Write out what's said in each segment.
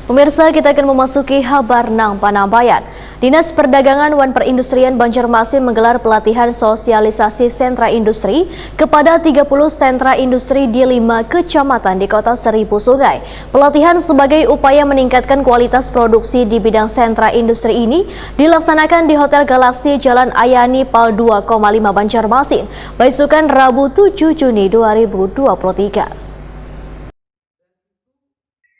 Pemirsa, kita akan memasuki kabar Nang Panambayan. Dinas Perdagangan wan Perindustrian Banjarmasin menggelar pelatihan sosialisasi sentra industri kepada 30 sentra industri di 5 kecamatan di Kota Seribu Sungai. Pelatihan sebagai upaya meningkatkan kualitas produksi di bidang sentra industri ini dilaksanakan di Hotel Galaksi Jalan Ayani Pal 2,5 Banjarmasin, Baisukan Rabu 7 Juni 2023.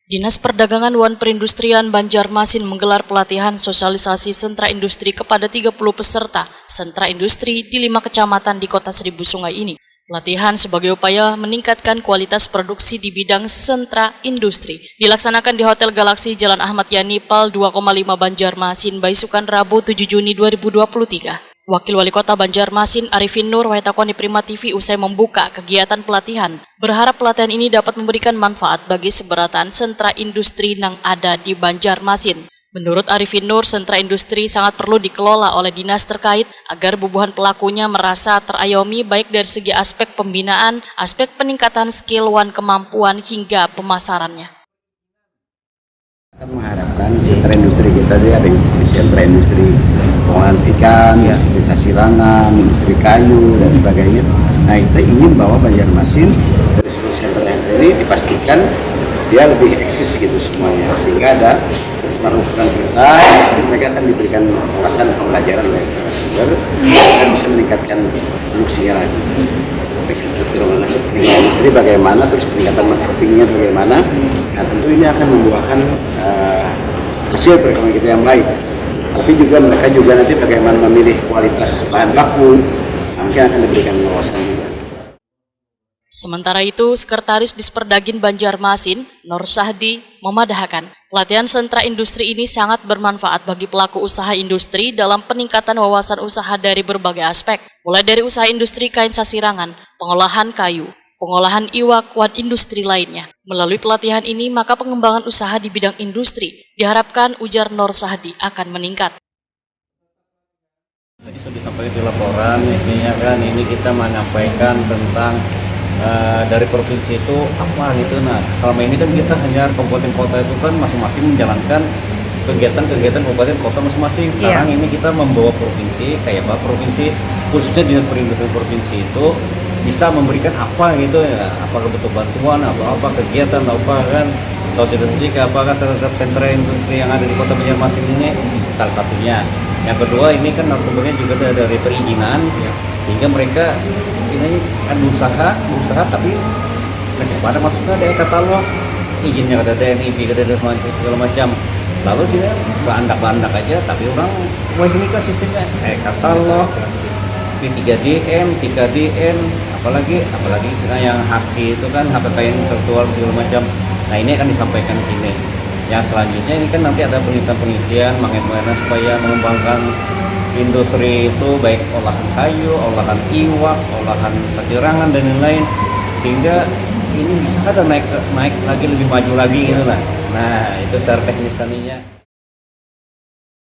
Dinas Perdagangan wan Perindustrian Banjarmasin menggelar pelatihan sosialisasi sentra industri kepada 30 peserta sentra industri di 5 kecamatan di Kota Seribu Sungai ini. Pelatihan sebagai upaya meningkatkan kualitas produksi di bidang sentra industri dilaksanakan di Hotel Galaksi Jalan Ahmad Yani Pal 2,5 Banjarmasin, Baisukan Rabu 7 Juni 2023. Wakil Wali Kota Banjarmasin Arifin Nur Wahetakoni Prima TV usai membuka kegiatan pelatihan berharap pelatihan ini dapat memberikan manfaat bagi seberatan sentra industri yang ada di Banjarmasin. Menurut Arifin Nur, sentra industri sangat perlu dikelola oleh dinas terkait agar bubuhan pelakunya merasa terayomi baik dari segi aspek pembinaan, aspek peningkatan skill wan kemampuan hingga pemasarannya. Kita mengharapkan sentra industri kita ada sentra industri pengolahan ikan, industri sasirangan, industri kayu dan sebagainya. Nah, kita ingin bahwa Banjarmasin dari seluruh sentra ini dipastikan dia lebih eksis gitu semuanya, sehingga ada ukuran kita, mereka akan diberikan wawasan pembelajaran dan bisa meningkatkan produksinya lagi. Masuk peningkatan industri bagaimana, terus peningkatan marketingnya bagaimana. Nah, tentu ini akan membuahkan hasil perekonomian kita yang baik. Tapi juga mereka juga nanti bagaimana memilih kualitas bahan baku, mungkin akan diberikan wawasan juga. Sementara itu, Sekretaris Disperdagin Banjarmasin, Nur Sahdi, memadahkan pelatihan sentra industri ini sangat bermanfaat bagi pelaku usaha industri dalam peningkatan wawasan usaha dari berbagai aspek, mulai dari usaha industri kain sasirangan, pengolahan kayu, pengolahan iwak, dan industri lainnya. Melalui pelatihan ini, maka pengembangan usaha di bidang industri diharapkan, ujar Nur Sahdi, akan meningkat. Tadi sudah disampaikan di laporan, intinya kan ini kita menyampaikan tentang dari provinsi itu apa gitu. Nah, selama ini kan kita hanya kabupaten kota itu kan masing-masing menjalankan kegiatan kabupaten kota masing-masing. Sekarang ini kita membawa provinsi, kayak provinsi khususnya dinas perindustrian provinsi itu bisa memberikan apa gitu ya, apakah butuh bantuan, apa kegiatan, apa kan sosialisasi apakah terhadap sentra industri yang ada di Kota Banjarmasin ini salah satunya. Yang kedua ini kan narkoba juga dari perizinan, sehingga mereka ini kan berusaha tapi mereka pada masuknya ada katalog izinnya kata TNI, kata segala macam. Lalu sini bandak aja, tapi orang wah ini kan sistemnya katalog P3DM, 3DN, apalagi yang hak itu kan hak kekayaan intelektual segala macam. Nah, ini akan disampaikan di sini. Yang selanjutnya ini kan nanti ada penelitian bagaimana supaya mengembangkan industri itu baik olahan kayu, olahan iwak, olahan sasirangan dan lain-lain, sehingga ini bisa ada naik lagi lebih maju lagi gitu lah. Nah, itu secara teknis tadinya.